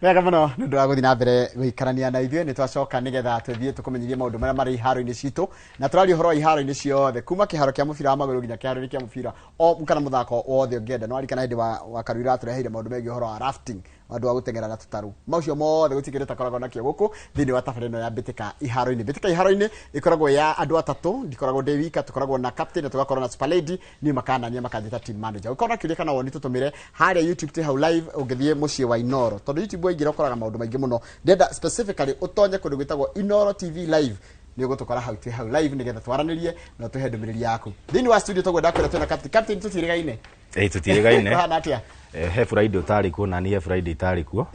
Wega muno nä ndå ragå thiä na mbere gå ikarania na ithuä nä twacoka nä getha twäthiä tå kå menyithie maå ndå marä a marä iharo-inä citå na tå raria å horo wa iharo-inä ciothe kuma kä haro kä a må bira wa magå rå nginya kä haro-inä kä a må bira kana må thako wothe å ngä enda no arikana hä ndä wa karu iratå reheire maå ndå megiä å horo wa rafting andå a gå teng'era na tå tarå macio mothe gå tikä rä takoragwo nakä gå kå thä inä wa tabara ä no ya mbä tä ka iharo-inä mbä tä ka iharo-inä ä koragwo ya andå atatå ndikoragwo ndä wika tå koragwo na captain na tå gakorwo na spaledi niä makanania makanjä ta team manager gå korwo na kä å ria kana woni tå tå mä re harä a youtube tä hau live å ngä thiä må ciä wa Inoro tondå youtube waingä ra å koraga maå ndå maingä må no ndenda specifically å tonye kå ndå gwä tagwo Inoro TV live nä å gå tå kora hau twä hau live nä getha twaranä rie na tå he ndå mä rä ri yaku thä inä wa studio tåguo ndakwä ra twä na captain tå tirä gaine tå tirä gaine hana atä he Friday utarĩ kuo na niĩ Friday itarĩ kuo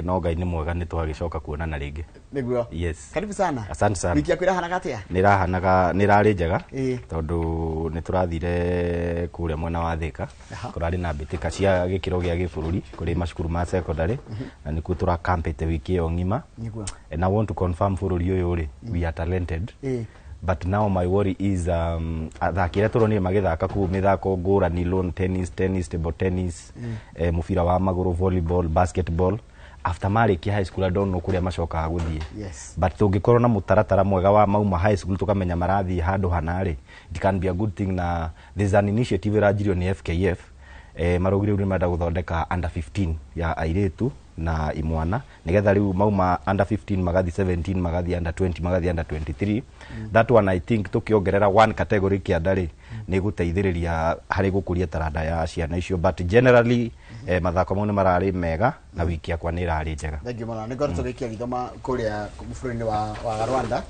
no Ngai nĩ mwega nĩ twagĩcoka kuonana rĩngĩ nĩguo yes karibu sana asante sana wiki yaku ĩrahanaga atĩa nĩ rarĩ njega tondũ nĩ tũrathire kũrĩa mwena wa Thika kũrarĩ na mbĩtĩka cia gĩkĩro gĩa gĩbũrũri kũrĩ macukuru ma secondary na nĩkuo tũrakampĩte wiki ĩyo ng'ima and I want to confirm bũrũri ũyũ rĩ we are talented but now my worry is athakire turonire magithaka ku mithako ngurani lawn tennis table tennis mubira wa maguru volleyball basketball after marikia high school don't know kuria macokaga guthie but tungikorwo na mutaratara mwega wa mauma high school tukamenya marathi handu hanari it can be a good thing na there's an initiative rajirio ni FKF marugire uri menda guthondeka under 15 ya airetu na imwana nigetha riu mauma under 15 magathi 17 magathi under 20 magathi under 23 that one I think tukiongerera one category kia ndari ni guteithiriria hari gukuria taranda ya ciana icio but generally mathako mau ni marari mega na wiki yakwa ni rari njega thank mona ni ngorwo tugikia githoma kuria bũrũri-inĩ wa Rwanda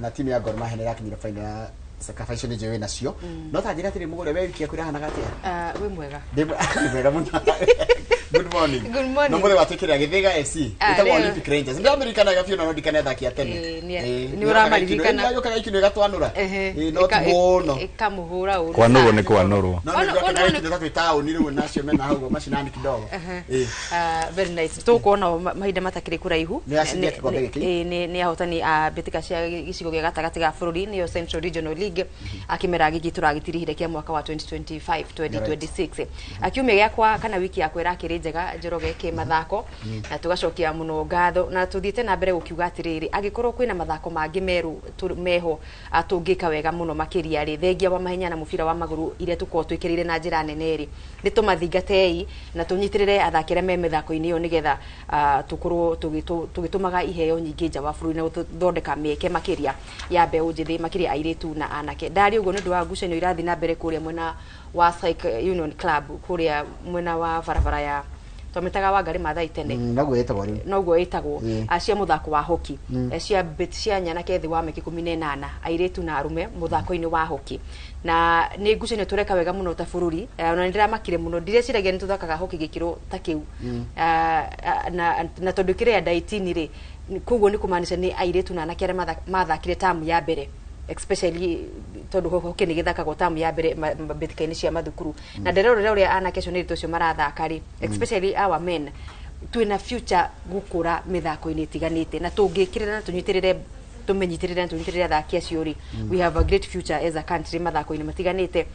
na timu ya Gor Mahia nĩ irakinyire final ya Sakafa icio nĩ njũĩ nacio no ta njĩra atĩrĩ mũgũre we wiki yaku ĩrahanaga atĩa wĩ mwega ndĩ mwega mũno good morning no mũthĩ watwĩkĩrĩra Gĩthĩga FC ĩtagwo Olympic Rangers nĩ amerikanaga biũ na no ndikane athaki a tene nĩ ũramaririkana yokaga ikinũ ĩgatwanũra no tũno ĩkamũhũra ũru kwanũrwo nĩ kwanũrwo no nĩ ndio taũni rĩu nacio mena hau macinani kidogo very nice tũkuona mahinda matakĩrĩ kũraihu nĩ ahotani a mbĩtĩka cia gĩcigo gĩa gatagatĩ ga bũrũri nĩyo Central Regional League akimera gigi tũragĩtirihire kia mwaka wa 2025 2026 akiumia gĩakwa kana wiki yakwa ĩrakĩrĩ njega Njoroge ke mathako na tugacokia muno ngatho na tuthiĩte na mbere gũkiuga atĩrĩrĩ agĩkorwo kwĩna mathako mangĩ meru meho atũngĩka wega muno makĩria rĩ thengia wa mahenya na mũbira wa magũrũ iria tũkorwo twĩkĩrĩire na njĩra nene rĩ nĩ tũmathingatei na tũnyitĩrĩre athakĩre me mĩthako-inĩ ĩyo nĩgetha tũkorwo tũgĩtũmaga iheo nyingĩ nja wa bũrũri na gũthondeka mĩeke makĩria ya mbeũ njĩthĩ makĩria airĩtu na anake ndari ũguo nĩ ũndũ wa ngucanio irathi na mbere kũrĩa mwena wa Cycle Union Club kũrĩa mwena wa barabara ya twamĩtaga Wangari Maathai tene noguo ĩtagwo cia mũthako wa hockey cia nyanake thĩ wa mĩaka 18 airĩtu na arume mũthako-inĩ wa hockey na nĩ ngucanio tũreka wega mũno ta bũrũri ona ndĩramakire mũno ndireciiragia nĩ tũthakaga hockey gĩkĩro ta kĩu na tondũ kĩrĩa 19 rĩ koguo nĩ kũmaanisha nĩ airĩtu na anake arĩa mathakire tamu ya mbere especially tondu hockey nĩ gĩthakagwo tamu ya mbere mbĩtĩka-inĩ cia mathukuru na nderorera ũrĩa anake acio nĩ tũcio marathaka rĩ especially our men twĩna future gũkũra mĩthako-inĩ ĩtiganĩte na tũngĩkĩrĩra na tũnyitĩrĩre tumenyitĩrĩre na tũnyitĩrĩre athaki acio rĩ we have a great future as a country mathako-inĩ matiganĩte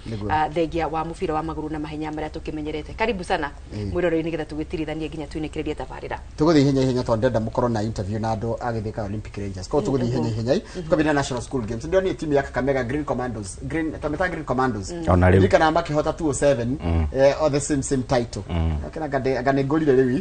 thengia wa mũbira wa magũrũ na mahenya marĩa tũkĩmenyerete karibu sana mwĩrorei nĩgetha tũgĩtirithanie nginya twĩnĩkĩrĩrie tabarĩra tũgũthiĩ ihenya tondũ ndenda mũkorwo na interview na andũ a Gĩthĩka Olympic Rangers kwa tũgũthiĩ ihenya tukabina National School Games ndio ni timu ya Kakamega Green Commandos tameta Green Commandos kana makĩhota 207 or the same title kana gane ngorire rĩu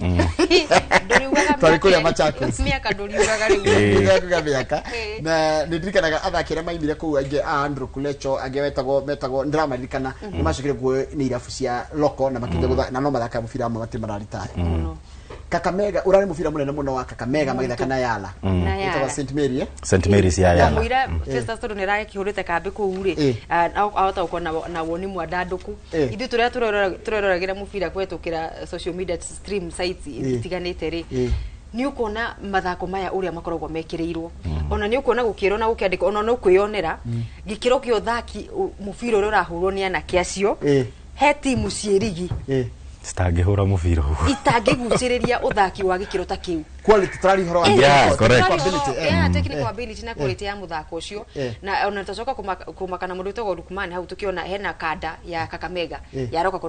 tari kũrĩa Machakos miaka ndũriugaga rĩu na ndirikanaga athakĩre maimire kũu aingĩ Andrew Kulecho angĩ metagwo ndiramarikana nĩ macokire kuo nĩ irabu cia loko na makĩnja gũthaka na no mathaka mũbira amwe matĩ mararitaya Kakamega urari mũbira mũnene mũno wa Kakamega magĩthaka na Yala ĩtagwo St Mary ya Yala mũira Festus tondũ nĩ rakĩhũrĩte kambĩ kũu rĩ ahota gũkorwo na woni mwandandũku ithuĩ tũrĩa tũreroragĩra mũbira kũhetũkĩra social media stream sites itiganĩte rĩ ni ukona mathako maya uria makoragwo mekĩrĩirwo ona ni ukona gũkĩrwo na gũkĩandĩka ona no kwĩyonera gĩkĩro kĩa ũthaki mũbira ũrĩa ũrahũrwo nĩ anake acio he timu ciĩrigi Stangihura mubira uguo. Itangiguciriria uthaki wa gikiro ta kiu. Quality trali horo Yeah, correct. Technical ability na quality ya muthako ucio na ona tutacoka kumakana mundu witagwo Lukman hau tukiona hena kada ya Kakamega yaroka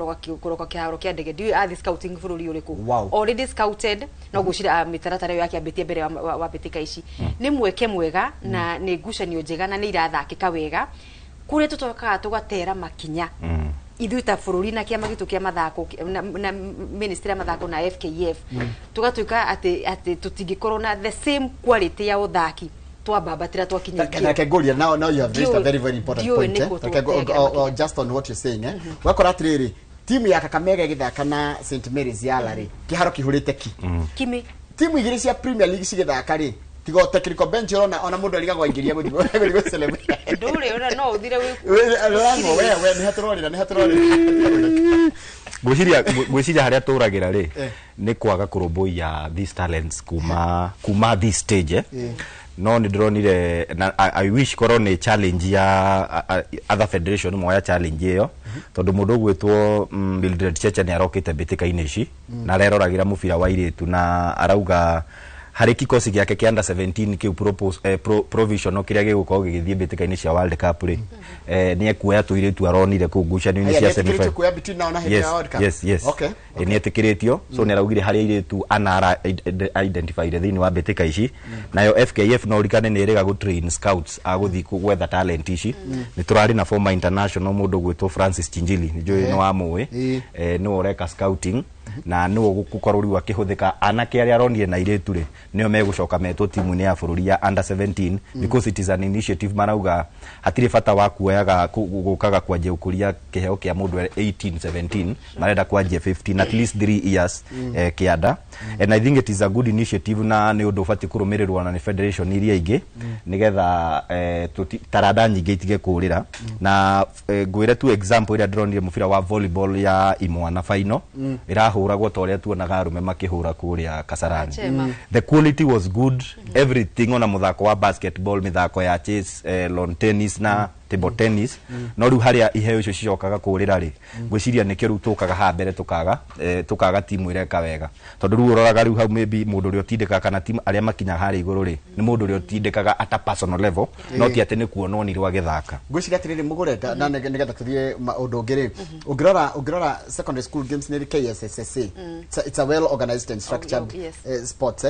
kuroka kiharo kia ndege ndiu athi scouting bururi uriku already scouted no gucira mitaratara yake abetie mbere wa betika ici ni mweke mwega na ni ngucanio njega na ni irathakika wega kure tutoka tugatera makinya ithui ta bururi na kiama gitu kia mathako na ministry ya mathako na FKF tugatuika ati tutingikorwo na the same quality ya uthaki twambabatira twakinya okay Golia now you have raised a very important point okay, just on what you're saying wakora atiriri timu ya Kakamega igithaka na St Mary's ya Lari kiharo kihurite kimi timu igiri cia Premier League cigithaka ri tigo technical bench ona mundu aliga gwaingiria guthiko celebrate ndure ona no uthire we ni haturorira gwiciria haria turagira ri ni kwaga kurumbuia these talents kuma this stage no ni dronire I wish korone challenge ya other federation moya challenge iyo tondu mundu gwitwo Mildred Cheche ni arokite bitika ineci na reroragira mubira wa iritu na arauga hari kikosi giake kia under 17 ki provisional kiria gigukorwo gigithie bitika-ini cia World Cup ri ni ekuoya tuiritu aronire ku ngucanio-ini cia semifinal yes okay ni etikiritio so ni araugire hari iritu ana identify thini wa bitika ici nayo FKF no rikane ni iriga gu train scouts aguthi gwetha talent ici ni turari na former international mundu gwitwo Francis Chinjili ni joy no amwe no oreka scouting na no gukorwo riu akihuthika anake aria aronire na iritu ri nio megucoka metwo timu ni ya bururi ya under 17 because it is an initiative marauga hatire bata wa kuoyaga gukaga kwanje ukuria kiheo kia mundu 18 17 marenda kwanje 15 at least 3 years kiada and I think it is a good initiative na ni undu fati kurumirirwa na ni federation iria ingi nigetha tarada nyingi itige kurira na ngwire tu example ira ndronire mubira wa volleyball ya Imwana final irahuragwo toria tuonaga arume makihura kuria Kasarani the quality was good everything on a muthako wa basketball mithako ya chess lawn tennis na table tennis no riu haria iheo icio cicokaga kurira ri gwiciria nikio riu tukaga ha mbere tukaga timu ireka wega tondu riu uroraga riu hau maybe mundu uri otindika kana timu aria makinya hari iguru ri ni mundu uri otindikaga at a personal level no ti ati ni kuonwo ni rwa githaka gwiciria atiriri mugure na nigetha tuthie undu ngiri ungirora secondary school games ni KSSSA it's a well organized and structured sports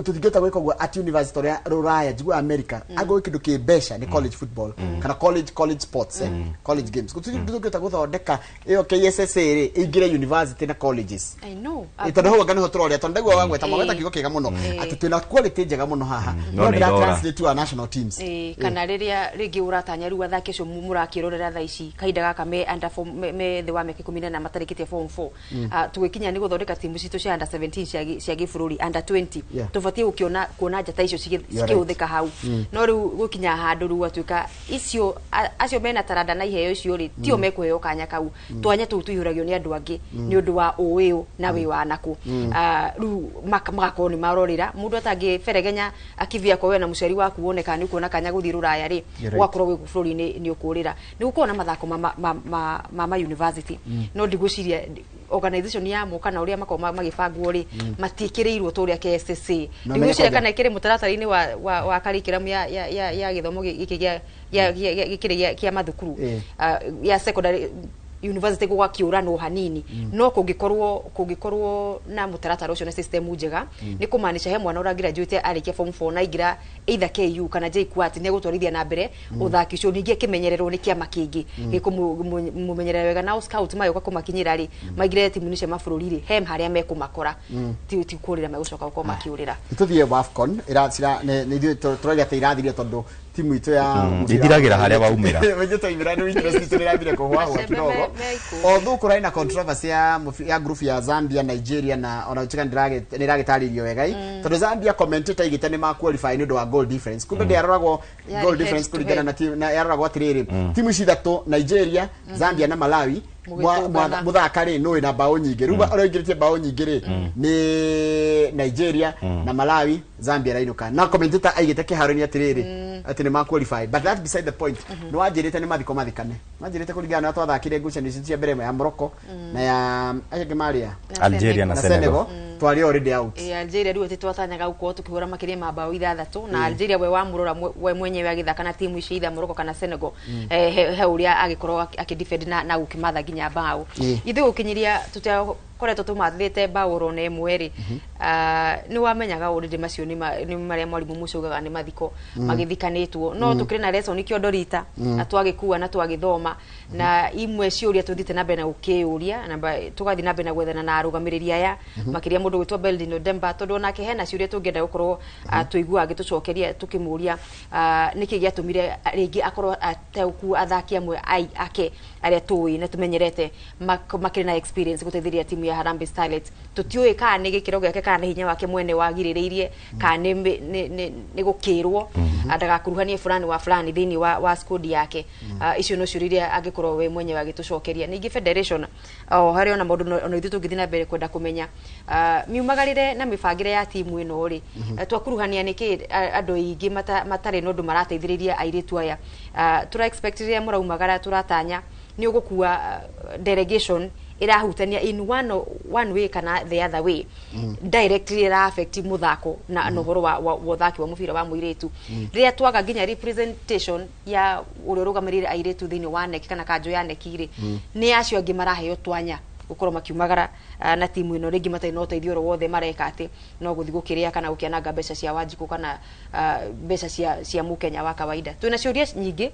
tuthigeta gwika gwa at university ya Ruraya jigwa America ago kindu ki besha ni college football kana college sports college games tuthigeta guthondeka iyo KSSA ri ingire university na colleges I know itondo ho gani ho turoria tondu ndegwa wangweta maweta kigo kiga muno ati twina quality njega muno haha no ni translate to our national teams kana riria ringi uratanya riu athake cio murakirorera tha ici kahinda gaka me under me the wa me 10 na matarikitie form 4 tugikinya ni guthondeka timu citu cia under 17 cia gifururi under 20 tufatie ukiona kuona njata icio cikiuthika hau no riu gukinya handu riu atuika icio acio mena taranda na iheo icio ri tio mekuheo kanya kau twanya tu tuyuragio ni andu angi ni undu wa uwiu na wi wa naku riu magakorwo ni marorira mundu atangi feregenya akivia kwa we na muciari waku woneka ni kuona kanya guthii Ruraya ri wakorwo wi bururi ni ukurira ni gukorwo na mathako ma university no ndigwiciria organization ya mo kana uria makoma magibangwo ri matikirirwo turia KSSA ndigwiciria kana ikiri mutaratara-ini wa curriculum ya githomo giki kia mathukuru ya secondary university gwakiura no hanini no kungikorwo na mutaratara ucio na system njega ni kumanisha he mwana ura graduate arikia form 4 na igira either KU kana JKUAT ne gutwarithia na mbere uthaki ucio ningi kimenyererwo ni kiama kingi gikumumenyerera wega na scout mayo kwa kumakinyira ri maigire timu ni cia mabururi ri hem haria mekumakora ti kurira megucoka uko makiurira tuthie WAFCON iracira ni turagia te irathiria tondu timu itu ya ithiragira haria waumira wenye to imirano interest turathire kuhwa kidogo although kurai na controversy ya group ya Zambia Nigeria na ona chika ndiragitaririo wega tondu Zambia commentator igite ni ma qualify ni do wa goal difference kumbe yaroragwo goal difference kulingana na timu na yaroragwo atiriri timu ici thatu Nigeria Zambia na Malawi muthaka ri no ina bao nyingi ruba oroingiritie bao nyingi ri ni Nigeria na Malawi Zambia rainuka na commentator aigite kiharoni atiriri ati ni ma qualify but that beside the point no ajirite ni mathiko mathikane majirite kuringana na twathakire ngucanio cia mbere ya Morocco na ya Maria Algeria na Senegal twari already out Algeria riu titwatanyaga uko tukihura makiria mabao 6 na Algeria we wamurora we mwenyewe agithaka na timu ici ida Morocco kana Senegal he uria agikorwo akidefend na ukimatha ginya bao ithe ukinyiria koretwo tumathite bao rone mweri ni wamenyaga already macio ni maria mwarimu mucugaga ni mathiko magithikanitwo no tukire na lesson kiondorita atwagikua na twagithoma na imwe ciuria tuthite na mbere na ukiuria na tugathi na mbere na gwethana na arugamiriri aya makiria mundu gwitwa Beldino Demba tondu nake hena ciuria tungenda gukorwo tuigua agitucokeria tukimuria niki giatumire ringi akorwo ateuku athaki amwe ake aria tuwi na tumenyerete makiri na experience guteithiria timu ya Harambee Starlets tutiuĩ kana nĩ gĩkĩro gĩake kana nĩ hinya wake mwene wagirĩrĩirie kana nĩ gũkĩrwo ndagakuruhanie fulani wa fulani thĩinĩ wa squad yake icio no ciũria angĩkorwo we mwenye agĩtũcokeria ningĩ federation harĩ ona maũndũ ona ithuĩ tũngĩthiĩ na mbere kwenda kũmenya miumagarire na mĩbangĩre ya timu ĩno rĩ twakuruhania nĩkĩ andũ aingĩ matarĩ na ũndũ marateithĩrĩria airĩtu aya tura expectire mũraumagara turatanya ni ugukua delegation irahutania in one way kana the other way directly ira affect muthako na nohoro wa uthaki wa mubira wa muiretu riria twaga ginya representation ya urugamirire airetu thini wa neki kana kanjo ya nekire ni acio angi maraheo twanya gukorwo makiumagara na timu ino ringi matai no teithio wothe mareka ati no guthi gukiria kana gukiananga mbeca cia Wanjiku kana mbeca cia mukenya wa kawaida twina ciuria nyingi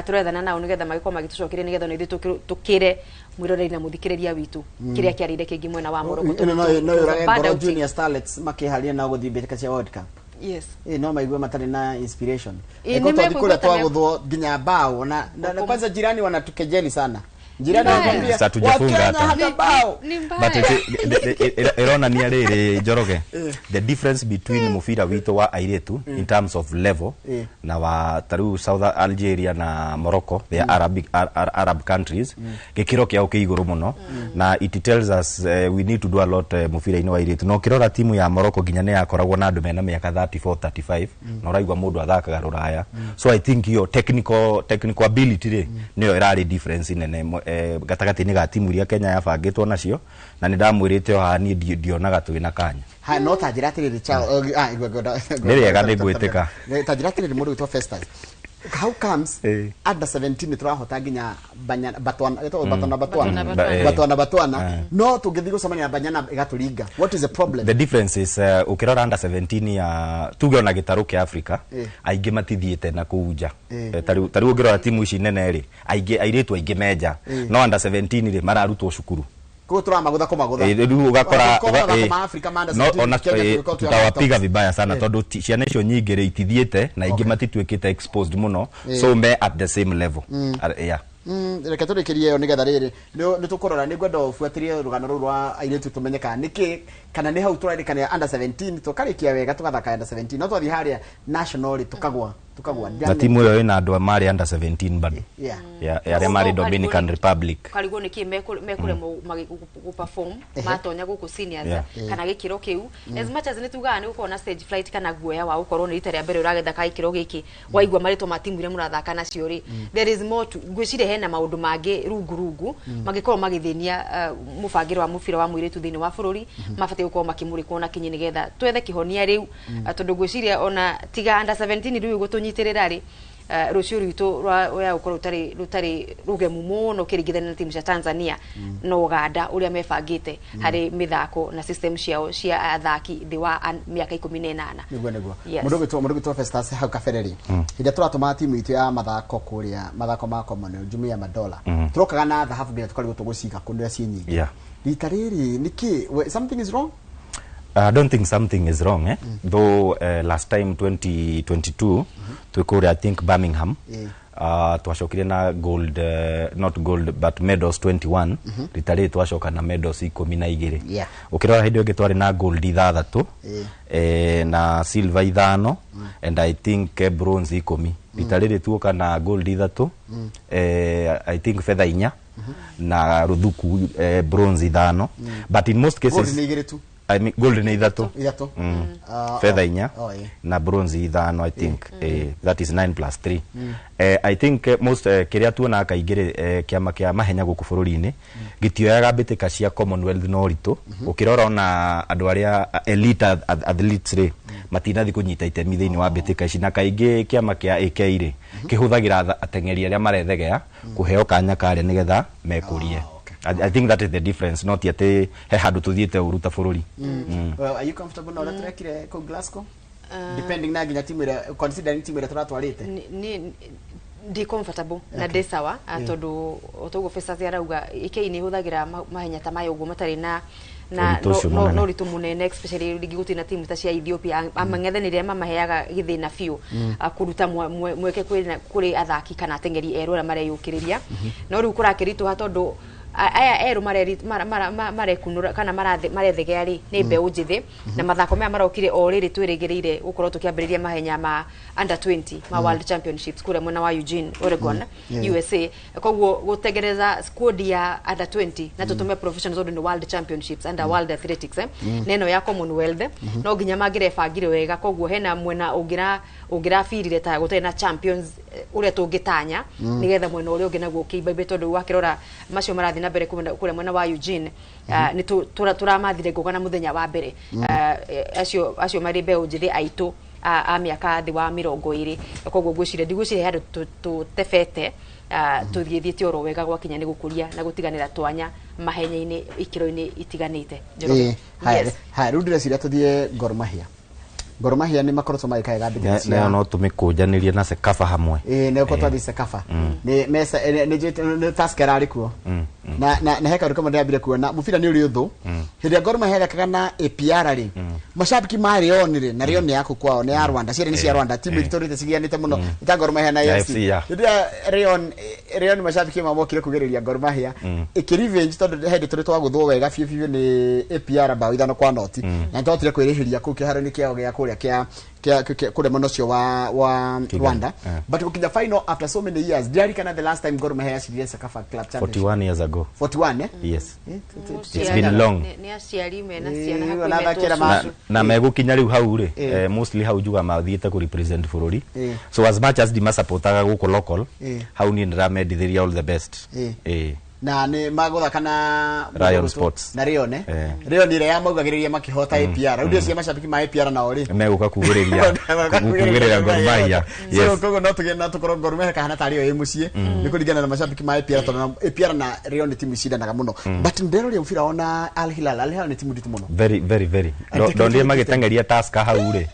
turethana nao nigetha magikorwo magitucokeria nigetha no ithu tukire mwiroreri na muthikiriria witu kiria kiarire kingi mwena wa Morocco no Junior Starlets makiharia na guthi mbeca cia World Cup yes no maigwe matari na inspiration eko twakula twaguthwo ginya bao na kwanza jirani wanatukejeli sana jirani anakuambia tujafunga hata bao but erona ni riri Njoroge the difference between mufira wito wa airetu in terms of level na wa taru South Algeria na Morocco they are Arab countries gikiro kia ukiguru muno na it tells us we need to do a lot mufira ino wa airetu no kirora timu ya Morocco ginya ne yakoragwo na andu mena miaka 34 35 no raigwa mundu athakaga ruraya so I think your technical ability ri niyo irari difference nene gatagati ni ga timu iria Kenya yabangitwo nacio na ni ndamwirite ha ni ndionaga twina kanya ha no tajiratiriri chao niriega ni gwitika tajiratiriri mundu witwa Festus how comes under 17 turahota ginya batwana no tugithi gucemania banyana igaturinga what is the problem the difference is ukirora under 17 ya tugiona gitaru kia Africa aingi matithiete na kuuja tari ungirora timu ici nene ri aingi airetu aingi meja no under 17 ri mararutwo cukuru magutha ugakora tutawapiga vibaya sana tondu ciana icio nyingi ri itithiete na ingi matitwikite exposed muno so me at the same level yeah reke turikirie yo nigetha riri ni tukorora ni gwenda ufuatirie rugano rwa airetu tumenyeka niki kana ni hau turarikania under 17 tukarikia wega tugathaka under 17 no twathi haria national tukagwa na timu yo ina andu mari under 17 bado ya mari Dominican Republic karigo niki mekure mu perform matonya guku seniors kana gikiro kiu as much as nituga ni uko na stage flight kana guoya wa ukorwo ni rita ria mbere uragetha ikiro giki waigwa marito ma timu ire murathaka nacio ri there is more to gwicire hena maundu mangi rungu magikorwo magithinia mubangiro wa mubira wa muiretu thini wa bururi mabati gukorwo makimurikwo na kinyi nigetha twethe kihonia riu tondu gwiciria ona tiga under 17 riu gutunyitirira ri rucio rwitu rwa ukorwo rutari rugemu muno kirigithania na timu cia Tanzania no Uganda uria mebangite hari mithako na system cia athaki thi wa miaka 18 mundu gitwa Festus hau kafereri hida turatuma timu itu ya mathako kuria mathako ma common jumia madola turokaga na thahabu nginya tukari gutugucika kundu cia nyingi ritariri niki something is wrong I don't think something is wrong though last time 2022 to I think Birmingham twacokire na gold, not gold but medals 21 ritari twacoka na medals 12 ukirora hindi ungi twari na gold 6 na silver 5 and I think bronze 10 ritari tuoka na gold 3 I think feather 4 na ruthuku bronze 5 but in most cases I mean gold ni 3 feather 4 na bronze 5 I think that is 9 plus 3 I think most kiria tuona kaingire kiama kia mahenya guku bururi-ini gitioyaga mbitika cia Commonwealth no ritu ukirora ona andu aria elite athletes ri matinathi kunyita itemi thiini wa mbitika ici na kaingi kiama kia AK ri kihuthagira ateng'eri aria marethegea kuheo kanya karia nigetha mekurie. I think that is the difference, not yet he handu tuthiete uruta bururi. Well, are you comfortable now that rekire ko Glasgow? Depending na ginya timu ira considering timu ira turatwarite. Ndi comfortable na ndi sawa tondu otogo Festus arauga iki ni huthagira mahenya ta mayo uguo matari na no ritu munene especially ligi gutina timu ta cia Ethiopia amang'ethaniria mamaheaga githina fiu kuruta mweke kuri athaki kana ateng'eri eru ara mareyukiriria no riu kurakiritu hatondu aya eru marekunura kana marethegea ri ni mbeu njithi na mathako maya marokire o riri twirigireire gukorwo tukiambiriria mahenya ma under 20 ma World Championships kure mwena wa Eugene, Oregon, USA. Koguo gutegereza squad ya under 20 na tutume professionals on the World Championships and World Athletics neno ya Commonwealth no ginya magire bangire wega. Koguo hena mwena ugira firire ta gutena na champions uria tungitanya nigetha mwena uria ungi naguo kibabe tondu wakirora macio marathi na mbere kure mwena wa Eugene ni turamathire ngogana muthenya wa mbere acio mari mbeu njithi aitu a miaka thi wa 20 koguo ngwicire ndigwicire handu tutebete tuthiethiete oro wega gwakinya ni gukuria na gutiganira twanya mahenya-ini ikiro-ini itiganite. Ha rudire ciria tuthie Gor Mahia. Gor Mahia ni makorotwo magikaega mbiti cia no tumikujanirie na Sekafa hamwe ne ko twathi Sekafa ni mesa ni Tusker ari kuo na heka uri kama ndiabire kuona mubira ni uri uthu hindi Gor Mahia thakaga na APR ri mashabiki mari onire na rio ni yako kwao ni ya Rwanda ciere ni cia Rwanda timu itorite cigianite muno ita Gor Mahia na AFC hindi Rion mashabiki mamokire kugereria Gor Mahia ikirevenge tondu hindi turi twaguthwo wega fiu ni APR bao 5 kwa noti na twatire kwirihiria ku kiharo ni kiao gia kuria kia kule monosio wa Rwanda but ukija final after so many years Jerry the last time Gor Mahia shirika Sekafa Club Championship 41 years ago 41 yes it's been long ni aciari mena ciana na megukinya riu hau ri mostly hau juga mathiete ku represent bururi so as much as the supportaga guko local hau ni ndiramendithiria all the best na ni magothaka na Rayon Sports na Rion Rion ire yamaugagiriria makihota APR ndio cia mashabiki ma APR na ori meguka kugiriria Gor Mahia yes kogo no tugena tukoro Gor Mahia kana tari yo mucie ni kuringana na mashabiki ma APR tondu APR na Rion timu cidanaga muno but ndero ri mfira ona Al Hilal ni timu nditu muno very ndondie magitengeria Tusker hau ri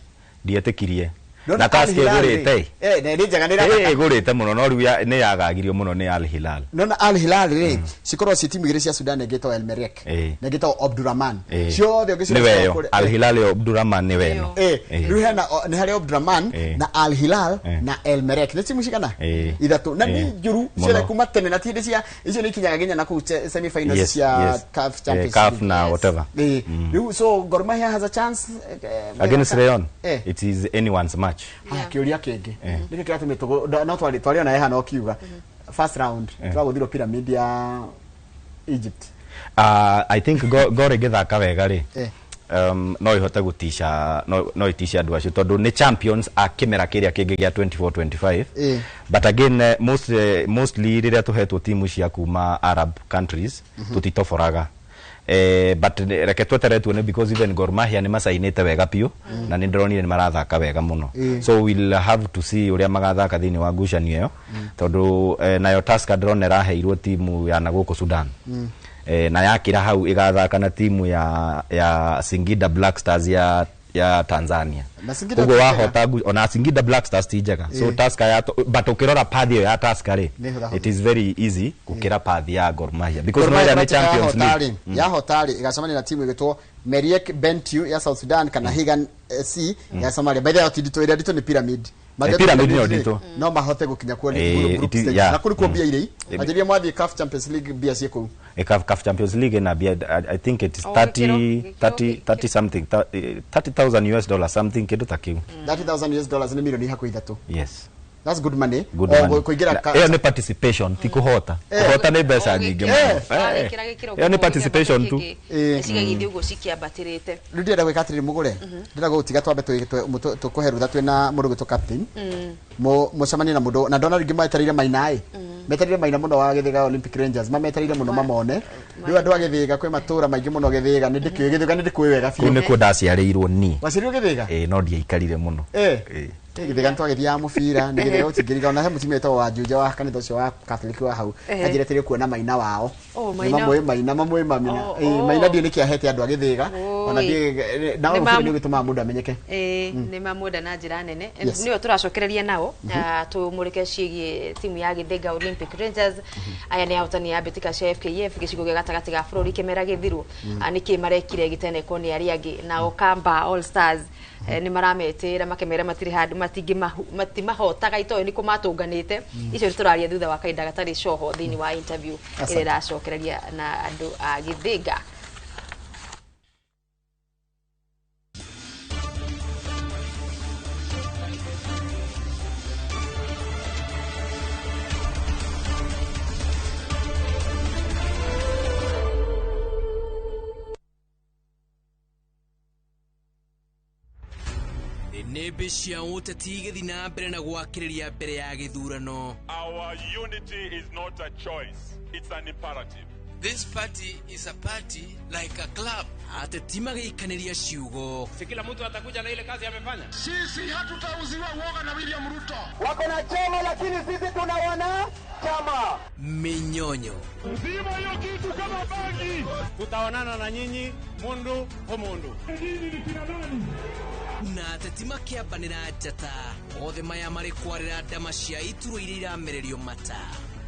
ndietikirie na Tusker gurite ne njaga nira gurite muno no riu ni yagagirio muno ni Al Hilal no Al Hilal ri cikorwo ci timu igire cia Sudan ngeto El Merreikh ngeto Abdurrahman cio the ogicira Al Hilal yo Abdurrahman ni weno riu hena ni hari Abdurrahman na Al Hilal na El Merreikh ni timu cigana ithatu na ni njuru cia kuma tene na tindi cia icio ni kinyaga ginya na ku semi finals cia CAF Champions CAF na whatever riu so Gor Mahia has a chance against Rayon it is anyone's match kiuria kingi niki kiratumi tugo no twari ona eha no kiuga first round twaguthiro pyramid ya Egypt I think gore githaka wega ri no ihota gutisha no itisha andu acio tondu ni champions a kimera kiria kingi gia 24-25 but again mostly riria tuhetwo timu cia kuma Arab countries tutitoforaga but reke tweteretwo ne because even Gor Mahia ni masainite wega piu na ni ndronire ni marathaka wega muno so we'll have to see uria magathaka thini wa ngucanio iyo tondu nayo Tusker drone raheirwo timu ya naguko Sudan na yakira hau igathaka na timu ya Singida Black Stars ya Tanzania ugo wahota ona Singida Black Stars tijega so Tusker ya but ukirora pathi ya Tusker it is very easy kukira pathi ya Gor Mahia because no ya Champions League ya hotari igacamania na timu igitwo Merreikh Bentiu ya South Sudan kana Higan FC ya Somalia. By the way, tidito ira dito ni Pyramid. Pyramid ni odito. No mahote gukinya kwa group stage. Na kuri ko bia ire. Ajeria mwathi CAF Champions League bia cieko. CAF Champions League na bia I think it is 30 something 30,000 US dollars something kidu takiu. $30,000 US ni milioni hakuwa 3. Yes. That's good money. Kuingira ni participation tikuhota. Kuhota ni pesa nyingi. Ni participation tu. Sigagithie ugo cikiambatirite. Ndirenda gwikatirira mugure. Ndirenda gutiga twambe tukuherutha twina muruguto captain. Mucemania na mundu na ndona ringi maetarire mainai. Metarire maina muno wa Githiga Olympic Rangers. Metarire muno mamone. Riu andu a Githiga kwi matura maingi muno Githiga ni ndikio Githiga ni ndikui wega fiu. Kune ko ndaciareirwo ni. Wacirio Githiga? No ndiaikarire muno. Githiga ntwagithia mubira ni Githiga utingiriga ona he mutumia etwo wa Juja wa kanitha ucio wa Catholic wa hau ajireteire kuona maina wao ni mamwe mamina maina ndi ni kiahete andu a Githiga ona ndi na ucio ni gituma mundu amenyeke ni mamuda na njira nene niyo turacokereria nao tumurike ciigi timu ya Githiga Olympic Rangers aya ni ahotani ya Betika FKF gicigo gia gatagati ga bururi kimera githiru niki marekire gitene ko ni ari angi na Okamba All Stars ni marametira makemera matiri handu matimahotaga itoyo ni kumatunganite icio turaria thutha wa kainda gatari coho thini wa interview ire racokereria na andu a Githiga. Nebe cia uteti githina mbere na gwakiriria mbere ya githurano. Our unity is not a choice, it's an imperative. This party is a party like a club. Ateti magikaniria ciugo. Si kila mtu atakuja na ile kazi amefanya. Sisi hatutauziwa uoga na William Ruto. Wako na chama lakini sisi tunawana chama. Minyonyo. Zima hiyo kitu kama bangi. Tutaonana na nyinyi mundu kwa mundu. Nyinyi ni kina nani? Na ateti makiambanira njata. Othe maya mari kwarira ndama cia ituro iria iramererio mata.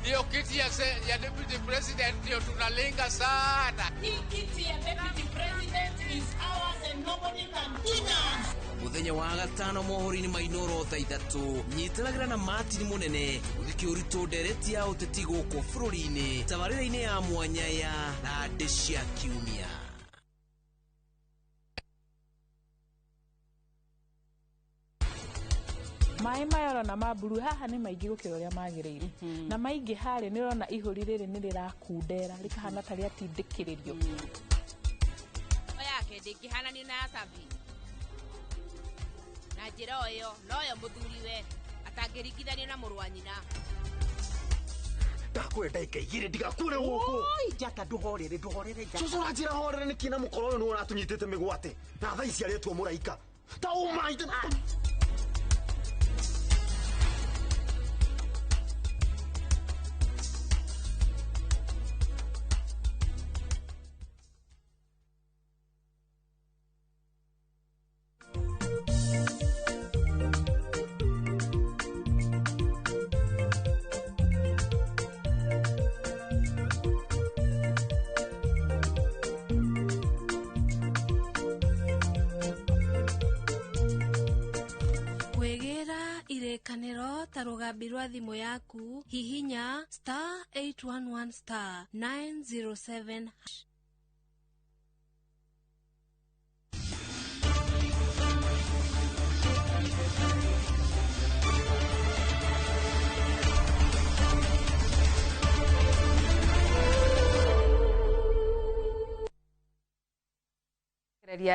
Hiyo kiti ya deputy president ndio tunalenga sana. Hii kiti ya deputy president is ours and nobody can deny. Muthenya wa gatano mohori ni mainoro tha ithatu nyitiragira na Martin Munene uthiki urito ndereti ya uteti guko bururi-ini tabarira-ini ya mwanya ya Rande cia Kiumia. Mai mayoro na maburu haha ni maingi gukira uria magirire na maingi hari ni rona ihuri riri ni rirakundera rikahana tari atindikiririo oya ke ndingihana ni na sabi na njira oyo noyo muthuriwe atangirigithanio na muru wa nyina ndakwenda ikaigire ndigakure guku oi jata nduhorere jata cucu na njira horere ni kina mukoro ni wona tunyitite migwate na tha ici aretwo muraika ta umaite Kanero tarugambi rwa thimu yaku hihinya *811 *907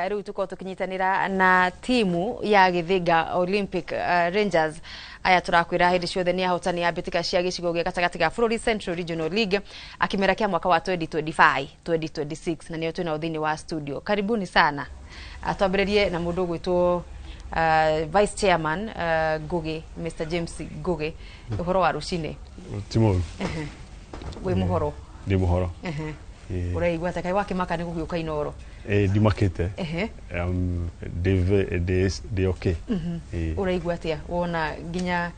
riu tuko tukinyitanira na timu ya Githiga Olympic Rangers aya turakwira hindi ciothe ni ahotani ya Betika cia gicigo gia gatagati ga Bururi Central Regional League akimera kia mwaka wa 2025 2026 na niyo twina uthini wa studio. Karibuni sana. Atwambiririe na mundu gwitwo Vice Chairman Ngugi Mr James Ngugi uhoro wa rucine Timo we muhoro ndi muhoro uraigwa ta kai wake maka ni gugiuka inoro dimakete de okay uraigwa atia wona ginya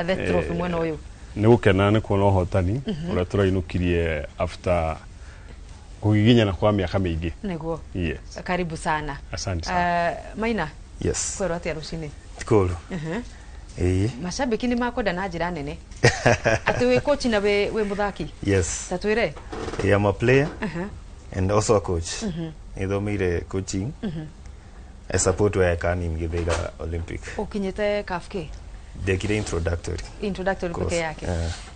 the trophy mwena uyu ni gukena ni kuona hotani ura turainukirie after kugiginya na kwa miaka mingi niguo yes karibu sana asante sana Maina Yes. Kwero atia rucini. Tikolo. Mashabiki ni makoda na njira nene. Ati we coach na we muthaki? Yes. Tatwire? I am a player and also a coach. Ithomire coaching. I support where I can in Githaiga Olympic. Ukinyete kafke? Dekire introductory. Introductory peke yake.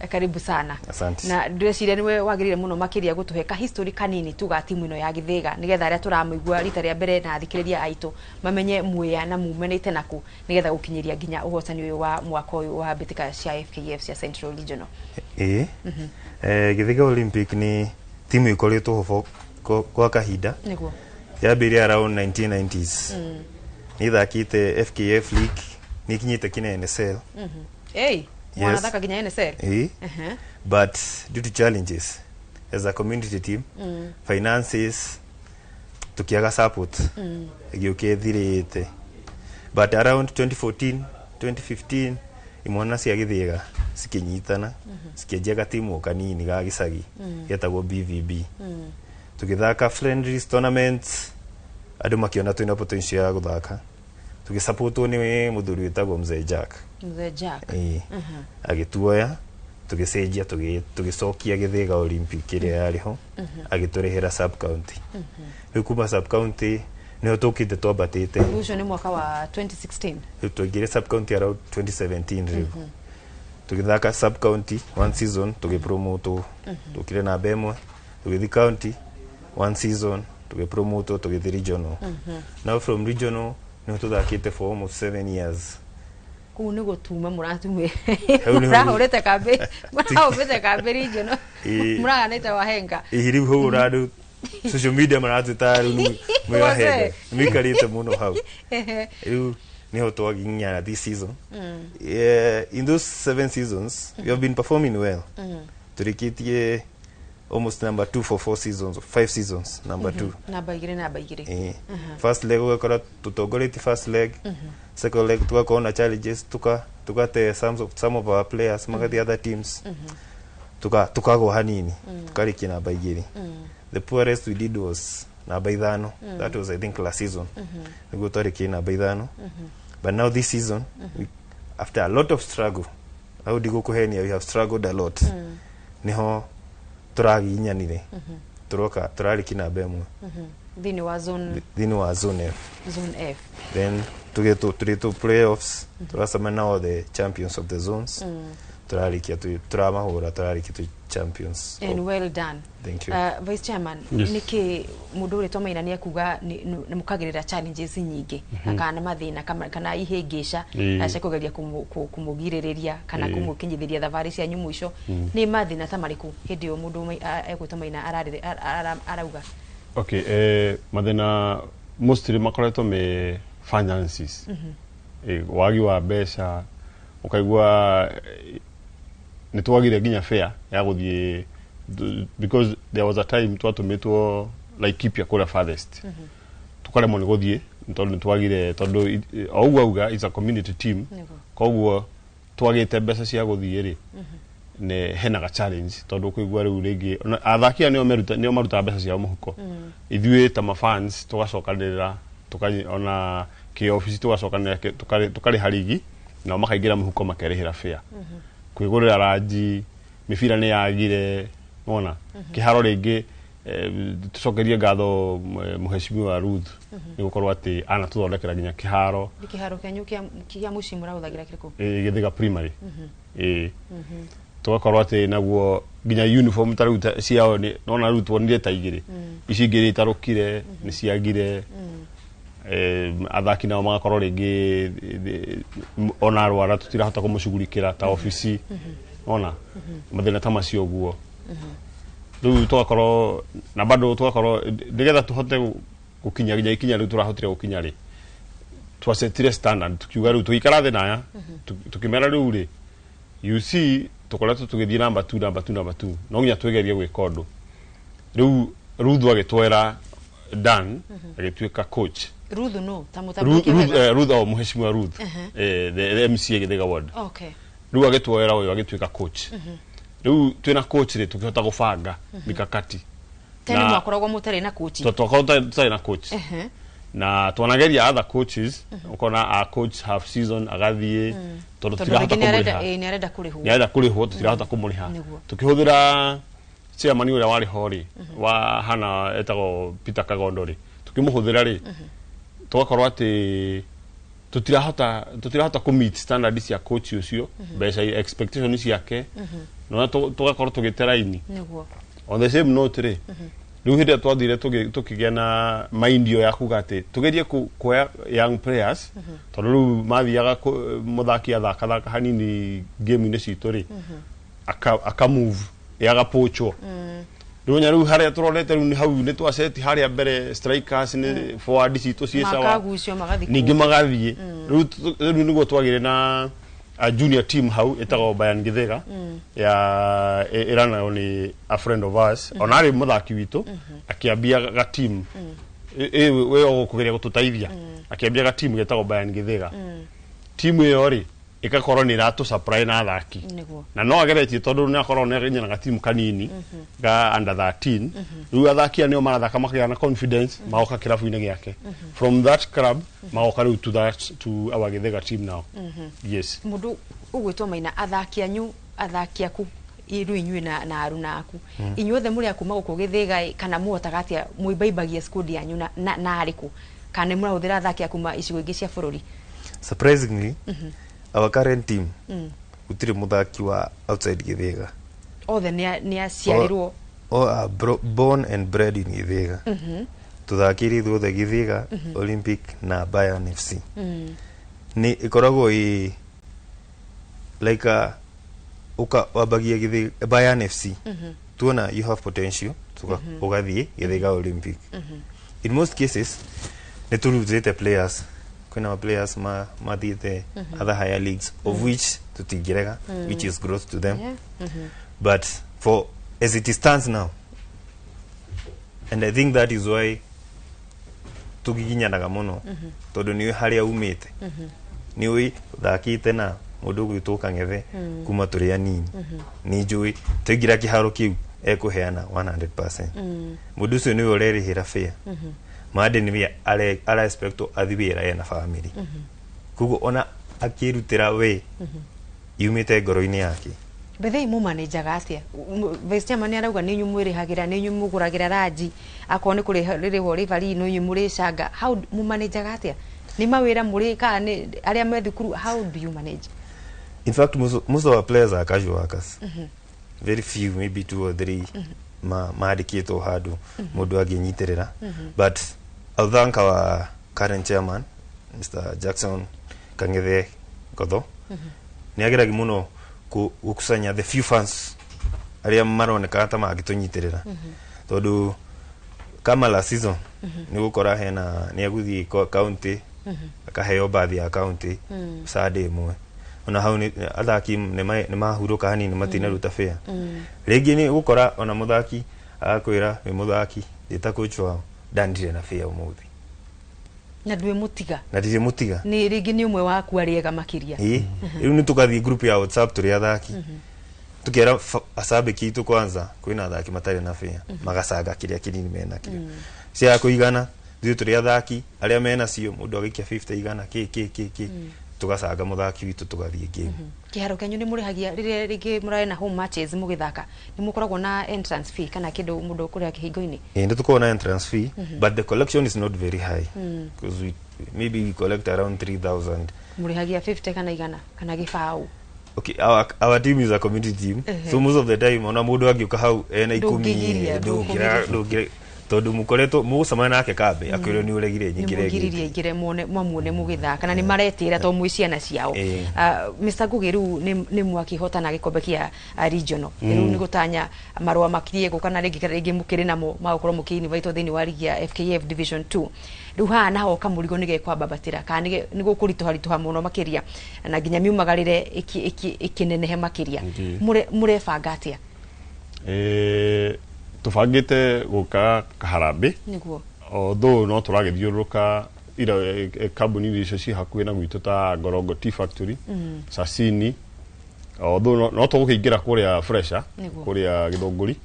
Karibu sana. Asante. Na ndweciria niwe wagirire muno makiria gutuhe ka history kanini tuga timu ino ya Githaiga nigetha aria turamigua rita ria mbere na athikiriria aitu mamenye muya na mumenete naku nigetha gukinyiria ginya uhotani uyu wa mwaka uyu wa bitika cia FKF cia Central Regional. Githaiga Olympic ni timu ikoretwo ho kwa kahinda. Niguo. Yabiria around 1990s. Nithakite FKF League nikinyite kina NSL. Mwana thaka ginya NSL. But due to challenges as a community team, finances tukiaga support giukethirite. But around 2014 2015 imwana cia Githaiga sikinyitana sikijenga timu kanini ga gicagi yetagwo BVB. Tukithaka friendlies tournaments adu makiona twina potential ya guthaka. Tukisupportwo ni muthuri wetagwo Mzee Jack. Mzee Jack. Agituoya tugicenjia tugicokia Githaiga Olympic iria yariho agiturehera sub county. Kuma sub county niho tukite twabatite. Ucio ni mwaka wa 2016. Tuigire sub county around 2017 riu. Tukithaka sub county one season tugipromote tukire na bemwe tugithi county one season tugipromote tugithi regional. Now from regional no tuthakite for almost 7 years. Ku ni gutuma muratume. Murahorete kambe. Murahorete kambe regional. Muraganite wahenga. Riu ho uradu social media maratuta riu mwahenga. Mikarite muno hau. Riu niho twaginya this season. In those 7 seasons we have been performing well. Turikitie almost number 2 for 4 seasons, 5 seasons, number 2. Number igire. First leg wakora tutogoreti first leg. Second leg tukakona challenges tukate some of our players maga the other teams. Tukago hanini. Tukariki namba igire. The poorest we did was namba 5. That was I think last season. We go tariki namba 5. But now this season after a lot of struggle, how do you go kuhenia we have struggled a lot. Niho turaginyanire turoka turariki na bemwe Dini wa zone F. Zone F. Then to playoffs turasema now the champions of the zones. Turariki turamahura turariki to champions. And well done. Thank you. Vice Chairman, niki mudure tomaina ni akuga ni mukagirira challenges nyingi akana mathina kana ihengesha acakugeria kumugiriria kana kumukinyithiria thavari cia nyumuico ni mathina tamariku hindi yo mundu egutomaina arauga. Okay, mathina mostly makoretwo me finances. Wagi wa mbeca ukaigua nitwagire ginya fair ya guthie because there was a time twatumitwo Laikipia kura farthest. Tukaremwo ni guthie tondu twagire tondu auga is a community team. Koguo twagite mbeca cia guthie ri ne henaga challenge tondu kuigua riu ringi athakia nio maruta mbeca cia muhuko. Ithuĩ ta ma fans tugacokanirira tukaiona ki office tugacokanira tukari harigi na makaingira muhuko makerihira fair. Kwigurira raji mifira ni yagire ona kiharo ringi tucokerie ngatho muheshimiwa Ruth ni gukorwo ati ana tuthondekera ginya kiharo kenyu kia mucimu rauthagira kiriko Githaiga primary tugakorwo ati naguo ginya uniform taruta ciao ni nona Ruth wonire ta igire ici igire itarukire ni ciagire athaki nao magakorwo ringi ona arwara tutirahota kumucugurikira ta ofisi ona mathina ta macio guo riu tugakorwo na bado tugakorwo ndigetha tuhote gukinya ginya ikinya riu turahotire gukinya ri twasetire standard tukiuga riu tuikara thi naya tukimera riu ri you see tukoretwo tugithie number 2 no nginya twegerie gwika undu riu Ruth agitwera Dan agituika coach Ruth no tamutabukia Ruth au muheshimiwa Ruth the MCA Githaiga ward. Okay. Riu agitwera uyu agituika coach riu twina coach ri tukihota gubanga mikakati tena mwakoragwo mutari na coach tutakorwo tutari na coach na twanageria other coaches ukona a coach half season agathie tondu tirahota kumuriha ni arenda kurihwo ni arenda kurihwo tirahota kumuriha tukihuthira chairman uria wari hori wa hana etago Peter Kagondori tukimuhuthira ri tugakorwo ati tutirahota ku meet standards ya coach ucio besa expectations yake no tugakorwo tugitera ini niguo on the same note ri riu hinde twathire tukigia na mind yo ya kugate tugerie kuoya young players tondu riu mathiaga muthaki athaka hanini game ine citu ri aka move yaga pocho riu nyaru haria turorete riu ni hau ni twaseti haria mbere strikers ni forward citu ciesawa ningi magathie riu niguo twagire na a junior team hau etago Bayern Githega ya irana ni a friend of us onari muthaki witu akiambia ga team we ogukugeria gututaithia akiambia ga team getago Bayern Githega team iyo ri ikakorwo ni ratu supply na athaki na no ageretie tondu ni akorwo ni nyina ga team kanini ga under 13 riu athaki anio marathaka makia na confidence maoka kirabu-ine giake from that club maoka riu to our Githega team now yes mundu ugwitwo Maina athaki anyu athaki aku iru inyui na aruna aku inyuothe muri akuma guku Githega kana muotagatia muibaibagia squad yanyu na ariku kana murahuthira athaki akuma icigo ingi cia bururi surprisingly our current team utire muthaki wa outside Githega othe ni aciarirwo born and bred in Githega tuthakiri thothe Githega Olympic na Bayern FC ni ikoragwo like uka wabagia Githega Bayern FC tuona you have potential ugathie Githega Olympic in most cases ne tuluzete players kuna players mathiete other higher leagues of which tutigirega which is growth to them but for as it stands now and I think that is why tugiginyanaga muno tondu ni haria umite ni ui thakite na mundu gwituka ngeve kuma turi anini ni njui tugira kiharo kiu ekuheana 100% mundu ucio ni urerihira fair made ni ala expecto athibira ena family kugo ona akirutira we yumite ngoro-ini yake bethe mu manager gatia vice chairman arauga ni nyumwire hagira ni nyumuguragira raji akone kuri ririho rivari no nyumure shanga how mu manager gatia ni mawira muri ka ni aria me thukuru how do you manage in fact most of our players are casual workers very few maybe 2 or 3 maadikito hadu mundu aginyitirira but I'll thank our current chairman Mr. Jackson Kang'ethe Gotho ni agiragi muno gukusanya the few fans aria maroneka ta magitunyitirira tondu kama la season ni gukora hena ni aguthi county akaheo baadhi ya county sade mwe ona hau ni athaki ni mahuruka hanini matina ruta fair regi ni gukora ona muthaki akwira we muthaki eta coach wao dandire na fair umuthi na ndwe mutiga ni rigi ni umwe waku ariega makiria riu ni tukathi group ya WhatsApp turi athaki tukera asabiki tu kwanza kwina athaki matari na fair magasaga kiria kinini mena kiria cia kuigana thiu turi athaki aria mena cio mundu agikia 50 igana ki tugasaga muthaki witu tugathie game kiharo kenyu ni murihagia riria rigi murare na home matches mugithaka ni mukoragwo na entrance fee kana kindu mundu kuria kihingo-ini ndio tuko na entrance fee but the collection is not very high because we collect around 3000 murihagia 50 kana igana kana gifau okay our team is a community team so most of the time ona mundu agiuka hau ena 10 ndugira tondu mukoretwo mugucamana nake kambe akwire ni uregire nyingire muone mugithaka na ni maretira to mwiciana ciao Mr. Ngugiru ni mwakihotana gikombe kia regional riu ni gutanya marwa makirie gukana rigi mukiri namo magukoro mukini vaito thini wa ligi ya FKF division 2 riu ha naho kamurigo nige kwa babatira kana ni gukurito harito muno makiria na ginya miumagarire ikinenehe makiria murebanga atia tufangite guka Kaharambe niguo although no turagithiuruka ira kambuni icio ci hakuhi na gwitu ta Ngorongo Tea Factory Sasini although no tugukingira kuria fresher kuria Githunguri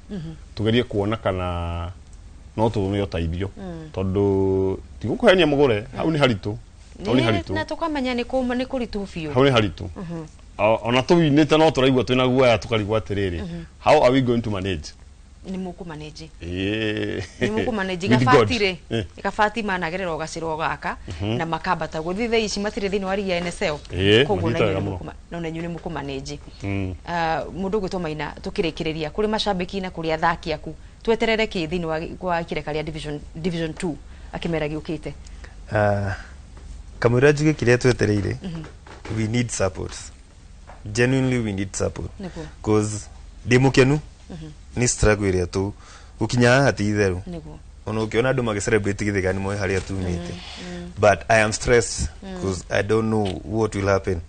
tugerie kuona kana no tume otaithio tondu tigukuhenia mugure hau ni haritu na tukamenya ni kuritu biu hau ni haritu ona tuinite no turaigua twina guoya tukarigwa atiriri how are we going to manage ni muku manage ni muku manage gabati managerera ogaciro gaka na makambata guthithe ici matire thini wari ya NSL koguo na nyu ni muku manage mundu gwitwo Maina tukirikireria kuri mashabiki na kuri athaki aku tweterere ki thini wa kireka ria division 2 akimera giukite kamura juge kiria twetereire we need support, genuinely we need support because demukenu ni struggle iria tu ukinya hati itheru ono ukiona andu magi celebrate githigani moe haria tumite but I am stressed because I don't know what will happen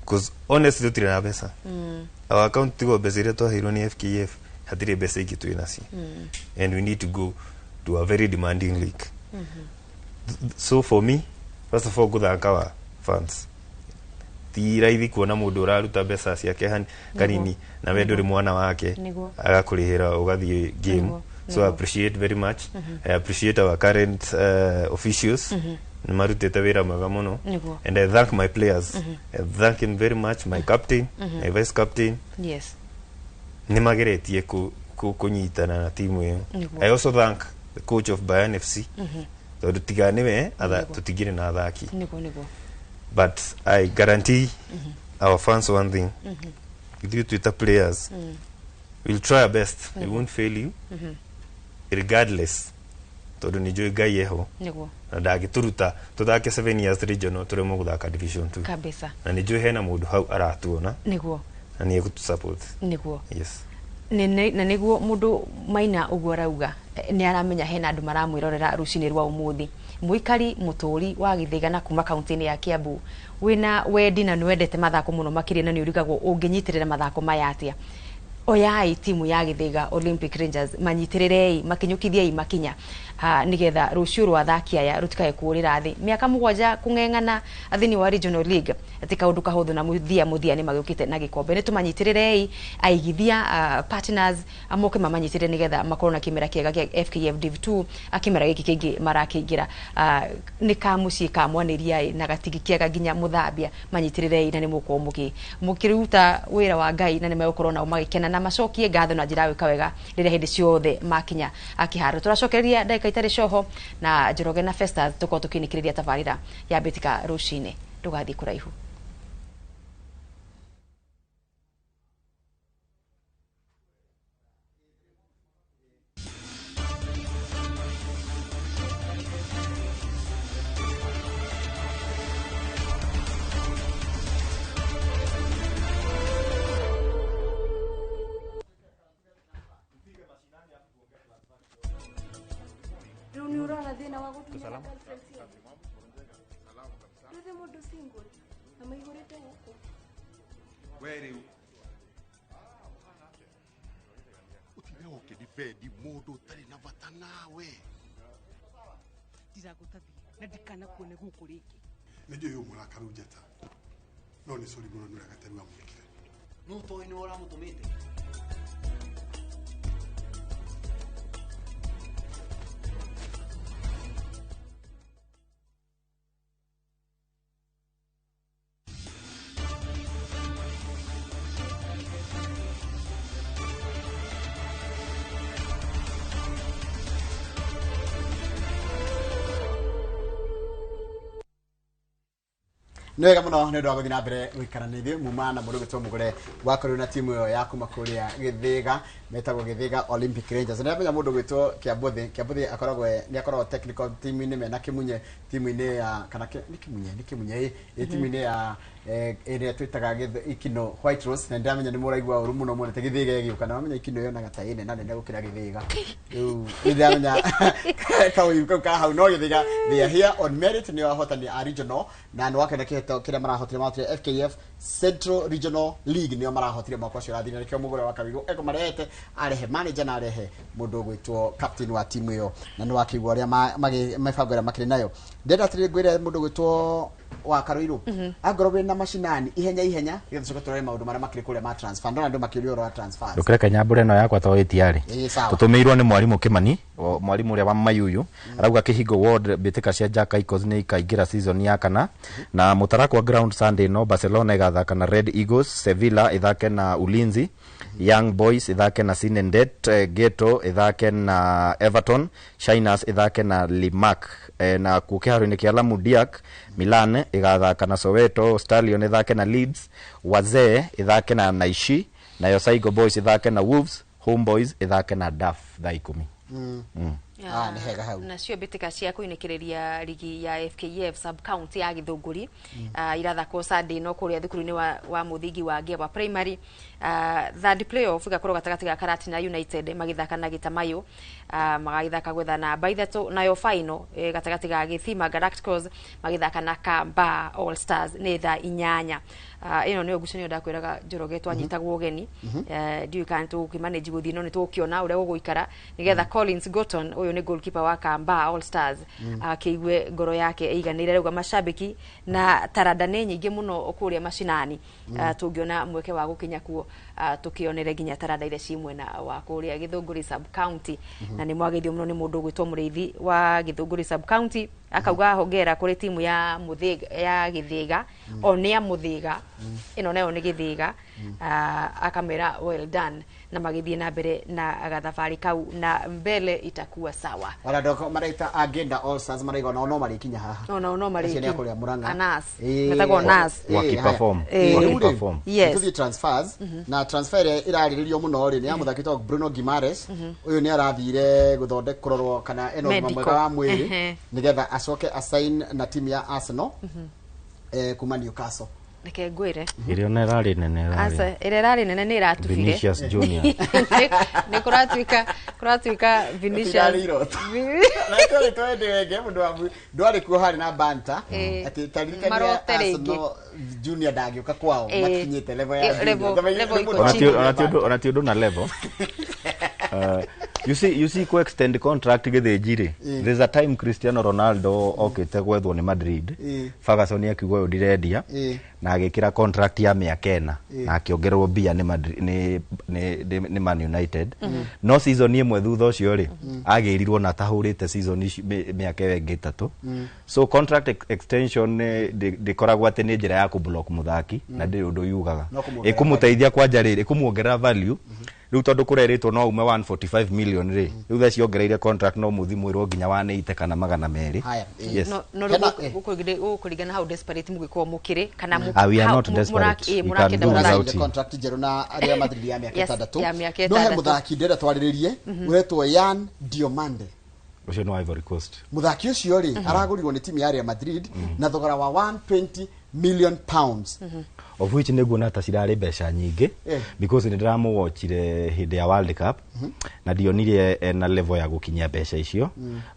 because honestly tutire na pesa our account tigo pesa iria twahirwo ni FKF hatire pesa iki twinaci and we need to go to a very demanding league so for me first of all guthaka wa fans ti raithi kuona mundu uraruta mbeca ciake kanini na wendo ri mwana wake agakurihira ugathie game so I appreciate very much I appreciate our current officials marutete wira mwega muno and I thank my players I thank him very much my captain my vice captain yes ni mageretie kunyitana na timu iyo I also thank the coach of Bayern FC tondu tiganiwe tutigire na athaki but I guarantee our fans one thing if you Twitter players we'll try our best we won't fail you regardless tondu ni joy gai eho na ndagituruta tuthake 7 years regional turemo guthaka division 2 kabisa na ni joy hena mundu hau aratuona niguo na ni egutu support niguo yes na niguo mundu Maina uguo rauga ni aramenya hena andu maramwirorera rucini rwa umuthi muikari muturi wa Githigana kuma kaunti ya Kiambu wina wendi na nwendete mathako muno makiri na ni urigagwo unginyitirira mathako maya atia oyai timu ya Githiga Olympic Rangers manyitirerei makinyukithie makinya nigetha rucio rwa athaki aya rutikae kurira thi miaka 7 kungengana athini wa regional league ati kaundu kahuthu na muthia ni magukite na gikombe ni tumanyitirerei aigithia partners amoke mamanyitire nigetha makorwo na kimera kiega kia FKF Div 2 akimera giki kingi marakiingira ni kamuci kamwaniria na gatigi kiega ginya muthambia manyitirerei na ni muko mukiruta wira wa Ngai na ni megukorwo na magikena na macokie ngatho na njira wika wega riria hindi ciothe makinya akiharo turacokereria ndeka itari coho na Njoroge na Festus tuko tukinikiriria tabarira ya Betika rucine ndugathi kuraihu Di modo tari na batana we ndiragotathi na ndikana kuone guku riki ndio yo murakara ujeta no ni sori muno nura gaterwa mwikire no to ino ora mutumite Nwega muno ne ndo agothina mbere wikaranithi mumana mundu gitwo mugure wakorwo na timu yo ya kuma kuria Githiga metagwo Githiga Olympic Rangers na menya mundu gitwo Kiambuthi akoragwo ni akoragwo technical team ni mena kimunye timu ni ya kana ni kimunye timu ni ya area twitaga ikino White Rose na ndamenya ni muraigwa uru muno mwone te Githiga giuka na menya ikino yo na gataine na nene gukira Githiga ni ndamenya kawiko ka hau no Githiga they are here on merit ni wahotani a regional na nwakena kire marahotire matire FKF Central Regional League ni marahotire makwa cio rathina nikio mugure wa kabigo eko marehete arehe manager na arehe mundu gwitwo captain wa timu yo na ni wakigwa ria mabangora makire nayo ndenda tire gwire mundu gwitwo wa Karuiru agorwe na mashinani ihenya githuka turare maundu mara makiri kuria ma transfer ndona ndu makirio ro transfer ndukireka nyambure no yakwa to itiari tutumirwo ni mwarimu Kimani mwarimu uria wa Mayuyu arauga Kihingo Ward bitika cia Jaka Icons ni ikaingira season ya kana na mutarako wa ground Sunday no Barcelona igathaka na Red Eagles, Sevilla ithake na Ulinzi, Young Boys ithake na Sinendet, Geto ithake na Everton, Shiners ithake na Limac na kukiharo-ini kia Lamu Diak, Milan igathaka na Soweto, Stallion ithake na Leeds, Wazee ithake na Naishi, na Yosaigo Boys ithake na Wolves, Homeboys ithake na Daf thaa 10. Ni hega hau na cio bitika cia kuinekereria ligi ya FKF sub county ya Githunguri irathako Sunday no kuria thukuru-ini wa muthingi wa Ngewa primary third playoff igakorwo gatagati ga Karatina United magithaka na Gitamayo magithaka gwetha na Baithatu nayo final gatagati ga Githima Galacticos magithaka na Kamba All Stars ni thaa 8 ino ni ogucanio ndakwiraga Njoroge twanyitagwo ugeni ndiu kantu kimanage guthi no ni tukiona uria guguikara nigetha Collins Goton uyu ni goalkeeper wa Kamba All Stars akiigwe ngoro yake iganire rauga mashabiki na tarada ne nyingi muno okuria mashinani tungiona mweke wa gukinya kuo tukionere ginya tarada ile cimwe na wa kuria Githunguri sub county na ni mwagithio muno ni mundu gwitwo Muriithi wa Githunguri sub county akauga hongera kuri timu ya Muthiga ya Githiga onia Muthiga ino nayo ni Githiga akamera well done na magithie na mbere na agathabari kau na mbele itakuwa sawa wala doko maraita agenda All Stars maraiga no marikinya haha no marikinya kuria Muranga Anas metagwo Nas wakiperform yes tuthi transfers na transfer irariririo muno ri ni amuthakitwo Bruno Gimares uyu ni arathire guthonde kurorwo kana eno mwega wa mwiri nigetha acoke assign na timu ya Arsenal kuma Newcastle neke ngwire irio na rari nene asa irerari nene ni iratufire Vinicius Junior ni kuratuika Vinicius na twende wege mundu wa ndwari ku hari na banta ati tarikania Arsenal Junior ndagioka kwao matinyite level ya level onatio na level you see ko extend contract githejire there's a time Cristiano Ronaldo okete gwethwo ni Madrid Ferguson akiuga yo diredia na agikira contract ya miaka 4 na akiongerwo bia ni Madrid ni Man United no season imwe thutha ucio ri agirirwo na tahurite season miaka yengi 3 so contract extension ndikoragwo ati ni njira ya ku block muthaki na ndi undu yugaga ikumuteithia kwanja riri ikumuongerera value riu tondu kureritwo no ume 145 million ri riu tha ciongereire contract no muthi mwirwo ginya wanite kana magana meri yes no kuringana how desperate mugikwo mukiri kana we are not desperate we can do without contract jeru na Real Madrid ya miaka 3 no he muthaki ndera twariririe uretwo Yan Diomande ucio no Ivory Coast muthaki ucio ri aragurirwo ni timu ya Real Madrid na thogora wa 120 million pounds of which neguna ta cirari besha nyingi because ndiramuwatchire hindi ya World Cup na dionire na level ya gukinyia besha icio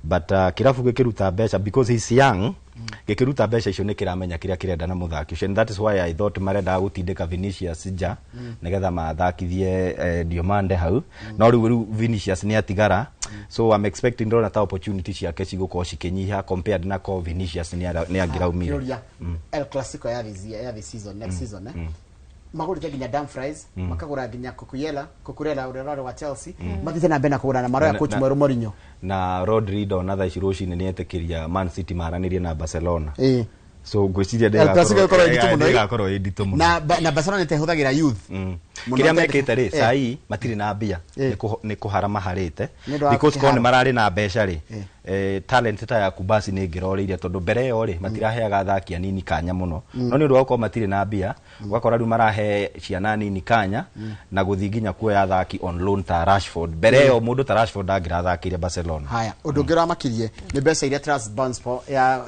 but kirafu gikiruta besha because he's young gikiruta besha icio ni kiramenya kiria kirenda na muthaki ucio and that is why I thought marenda gutindika Vinicius ja nigetha mathakithie Diomande hau no riu Vinicius ni atigara so I'm expecting ndona ta opportunity ciake cigukorwo cikinyiha compared na ko Vinicius ni angiraumire El Clasico ya this season next season magurite ginya Dumfries makagura ginya Cucurella urerore wa Chelsea mathithe na bena kugura na maro ya coach Mweru Mourinho na Rodri dona tha ciroci ni etekiria Man City maranirie na Barcelona so gwiciria ndagakorwo editu muno na Barcelona tehuthagira youth kiria mekite ri sai matiri na mbia ni kuharama harite because kone marari na mbeca ri talent ta ya kubasi ni ngiroriire tondu mbere yo ri matiraheaga athaki anini kanya muno no ni ndwako matiri na mbia gwakora ru marahe ciana nini kanya na guthinginya kuoya athaki on loan ta Rashford mbere yo mundu ta Rashford angirathakire Barcelona haya undu ngira makirie ni mbeca iria Trabzonspor ya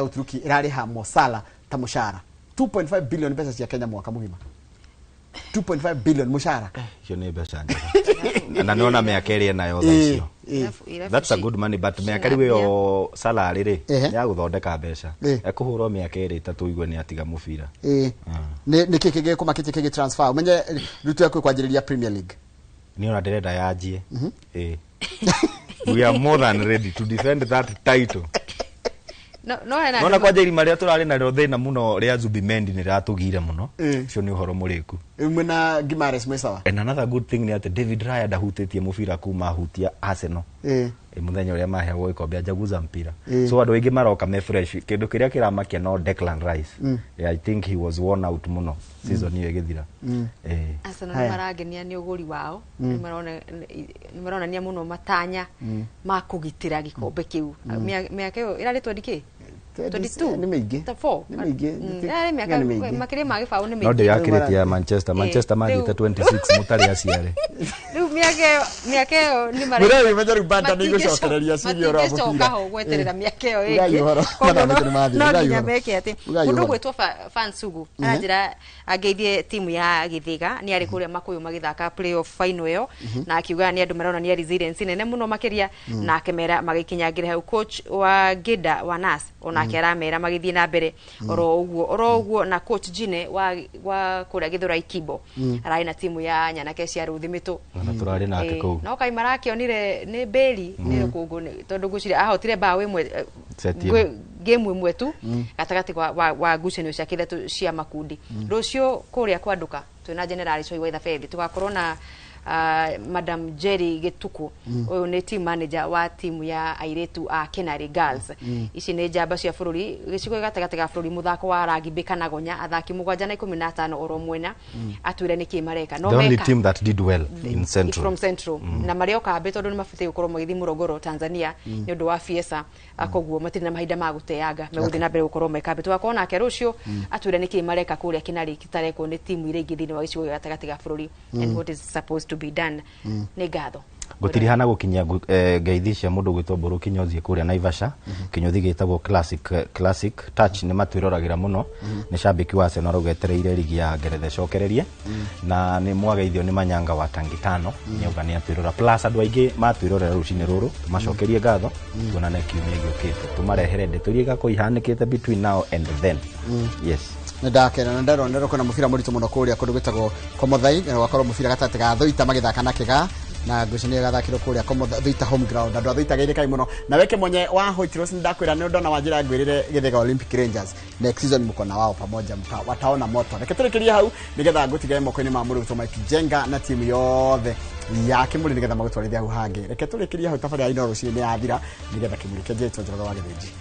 Uturuki irariha Mo Salah ta mushara 2.5 billion pesa cia Kenya mwaka mugima 2.5 billion mushara hiyo ni pesa njega na naona miaka iri nayo thacio that's a good money but miaka ri yo salary ri ya guthondeka mbeca ekuhurwo miaka iri 3 igwe ni atiga mubira ni kikige kumakite kige transfer umenye rutu yako kwanjiriria Premier League ni ona ndirenda yanjie we are more than ready to defend that title Nona kwa jeri maria turari na thina muno ria Zubimendi ni ratugire muno cio ni uhoro muriku mwena Gimares mwesawa. And another good thing ni ati David Raya ndahutitie mubira kuma hutia Arsenal muthenya uria maheagwo ikombe ajaguza mpira so andu aingi maroka me fresh kindu kiria kiramakia no Declan Rice I think he was worn out muno season iyo igithira Arsenal maragenia ni uguri wao nimarona nia muno matanya ma kugitira gikombe kiu miaka iyo iraritwo ndiki 22 ni mingi 4 ni mingi miaka makire magi fao ni mingi no de yakirite ya Manchester magite 26 mutari aciare riu miaka iyo ni mari mura meja rubanda ni gucokereria cirio ro gucoka ho gweterera miaka iyo igi no nginya meke ati mundu gwetwo Fansugu aranjira ageithie timu ya Githiga ni ari kuria Makuyu magithaka playoff final iyo na akiuga ni andu marona ni resilience nene muno makiria na akemera magikinyangire hau coach wa Gida wa Nas ona akiramera magithie na mbere oro uguo na coach Jine wa kuria Githura Ikibo arai na timu ya Nyanake cia Ruthimitu na turari nake kou no kai marakionire ni Beli ni kugu tondu gucire ahotire bao imwe game imwe tu gatagati wa ngucanio cia kithatu cia makundi rucio kuria kwanduka twina general Choi Waitha Fedi tugakorwo na Madam Jerry Gituku uyu ni team manager wa timu ya airetu a Kenari Girls ici ni njamba cia bururi gicigo gatagati ga bururi muthako wa rugby Kanagonya athaki 7 na 15 oro mwena atwire niki mareka no meka the only team that did well in Central from Central na mario kambe tondu ni mafite gukorwo magithi Morogoro Tanzania ni undu wa fiesa akoguo matiri na mahinda ma guteanga meguthi na mbere gukorwo mekambe twakona nake rucio atwire niki mareka kuria Kenari kitareko ni timu ire ingi thini wa gicigo gatagati ga bururi and what is supposed to be done ni gatho gutiri hana gukinya ngeithi cia mundu gwitwo Mburu Kinyozi kuria Naivasha Kinyozi gitagwo classic touch ni matwiroragira muno ni shabiki wa Arsenal ugetereire ligi ya Ngeretha cokererie na ni mwageithio ni Manyanga wa Tangitano ni ugania twirora plus andu aingi matwirorera rucini ruru macokerie gatho tuonane kiumia giukite tumarehere ndeto iria gako ihanikite between now and then yes ndakena ndero kuna mufira muritu muno kuria kundu gwitagwo Komothai wakorwo mufira gatate ga Thoita magithaka na Kiga na ngucania gathakiro kuria Thoita home ground andu Thoita geire kai muno na weke mwenye wa Hoitros ndakwira ni ndona wanjira ngwirire Githega Olympic Rangers next season mko na wao pamoja wataona moto reketurikiria hau nigetha ngutige moko-ini ma Muritu Mike Jenga na timu yothe ya Kimuri nigetha magutwarithia hau hangi reketurikiria hau tafari ya ino rucini ni athira nigetha Kimuri kenje tonjoroga wa Githiji